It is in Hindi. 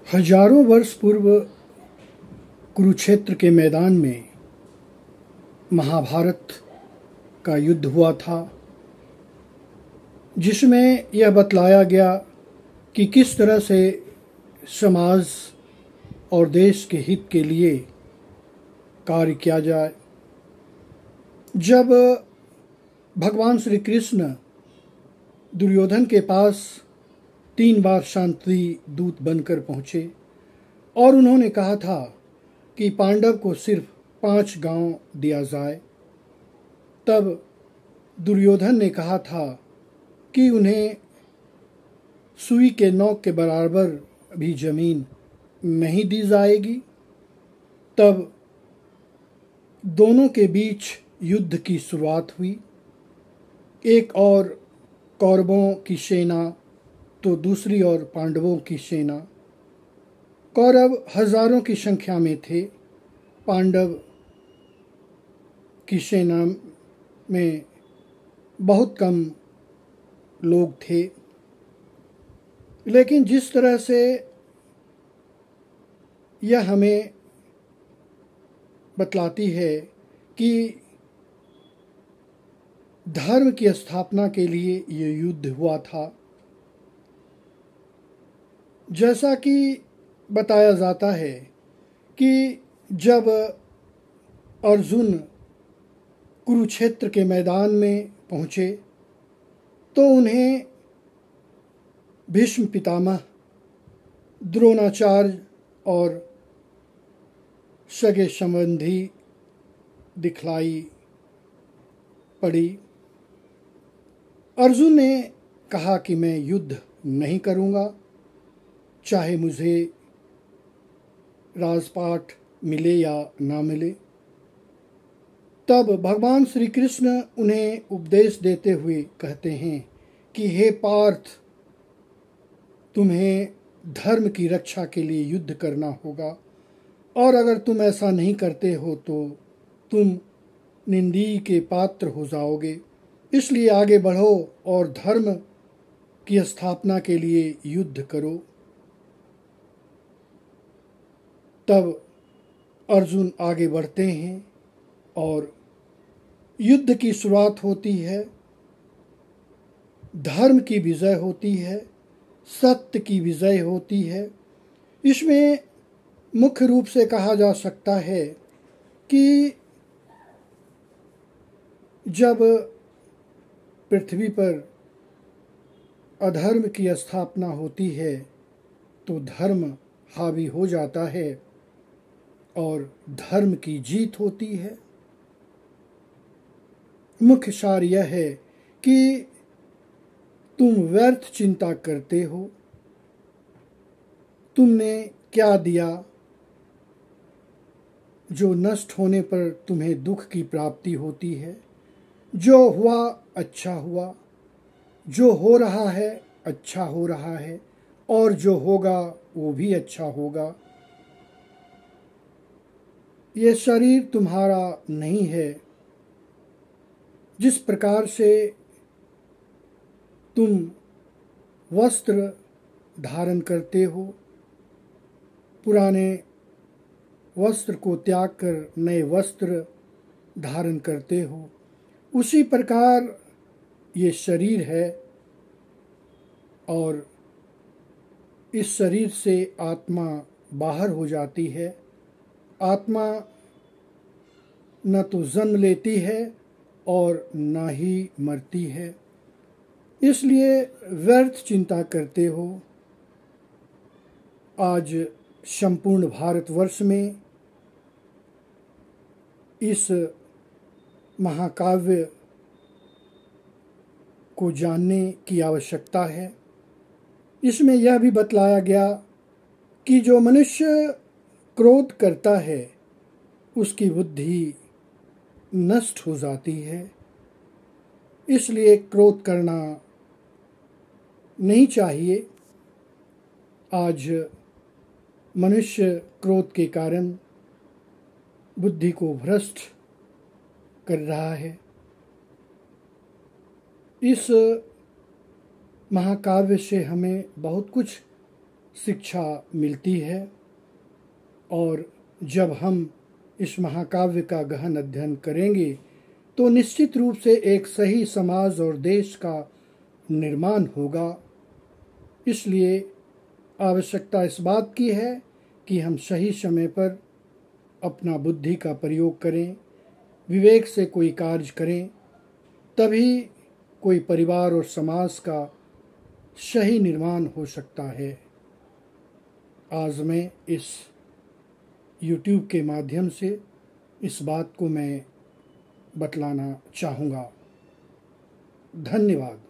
हजारों वर्ष पूर्व कुरुक्षेत्र के मैदान में महाभारत का युद्ध हुआ था, जिसमें यह बतलाया गया कि किस तरह से समाज और देश के हित के लिए कार्य किया जाए। जब भगवान श्री कृष्ण दुर्योधन के पास 3 बार शांति दूत बनकर पहुँचे और उन्होंने कहा था कि पांडव को सिर्फ 5 गांव दिया जाए, तब दुर्योधन ने कहा था कि उन्हें सुई के नोक के बराबर भी जमीन नहीं दी जाएगी। तब दोनों के बीच युद्ध की शुरुआत हुई। एक और कौरवों की सेना तो दूसरी ओर पांडवों की सेना। कौरव हजारों की संख्या में थे, पांडव की सेना में बहुत कम लोग थे। लेकिन जिस तरह से यह हमें बतलाती है कि धर्म की स्थापना के लिए ये युद्ध हुआ था, जैसा कि बताया जाता है कि जब अर्जुन कुरुक्षेत्र के मैदान में पहुँचे तो उन्हें भीष्म पितामह, द्रोणाचार्य और सगे संबंधी दिखलाई पड़ी। अर्जुन ने कहा कि मैं युद्ध नहीं करूँगा, चाहे मुझे राजपाट मिले या ना मिले। तब भगवान श्री कृष्ण उन्हें उपदेश देते हुए कहते हैं कि हे पार्थ, तुम्हें धर्म की रक्षा के लिए युद्ध करना होगा, और अगर तुम ऐसा नहीं करते हो तो तुम निंदनीय के पात्र हो जाओगे। इसलिए आगे बढ़ो और धर्म की स्थापना के लिए युद्ध करो। तब अर्जुन आगे बढ़ते हैं और युद्ध की शुरुआत होती है। धर्म की विजय होती है, सत्य की विजय होती है। इसमें मुख्य रूप से कहा जा सकता है कि जब पृथ्वी पर अधर्म की स्थापना होती है तो धर्म हावी हो जाता है और धर्म की जीत होती है। मुख्य सार यह है कि तुम व्यर्थ चिंता करते हो। तुमने क्या दिया जो नष्ट होने पर तुम्हें दुख की प्राप्ति होती है। जो हुआ अच्छा हुआ, जो हो रहा है अच्छा हो रहा है, और जो होगा वो भी अच्छा होगा। ये शरीर तुम्हारा नहीं है। जिस प्रकार से तुम वस्त्र धारण करते हो, पुराने वस्त्र को त्याग कर नए वस्त्र धारण करते हो, उसी प्रकार ये शरीर है। और इस शरीर से आत्मा बाहर हो जाती है। आत्मा न तो जन्म लेती है और न ही मरती है। इसलिए व्यर्थ चिंता करते हो। आज संपूर्ण भारतवर्ष में इस महाकाव्य को जानने की आवश्यकता है। इसमें यह भी बतलाया गया कि जो मनुष्य क्रोध करता है उसकी बुद्धि नष्ट हो जाती है। इसलिए क्रोध करना नहीं चाहिए। आज मनुष्य क्रोध के कारण बुद्धि को भ्रष्ट कर रहा है। इस महाकाव्य से हमें बहुत कुछ शिक्षा मिलती है। और जब हम इस महाकाव्य का गहन अध्ययन करेंगे तो निश्चित रूप से एक सही समाज और देश का निर्माण होगा। इसलिए आवश्यकता इस बात की है कि हम सही समय पर अपना बुद्धि का प्रयोग करें, विवेक से कोई कार्य करें, तभी कोई परिवार और समाज का सही निर्माण हो सकता है। आज मैं इस YouTube के माध्यम से इस बात को मैं बतलाना चाहूँगा। धन्यवाद।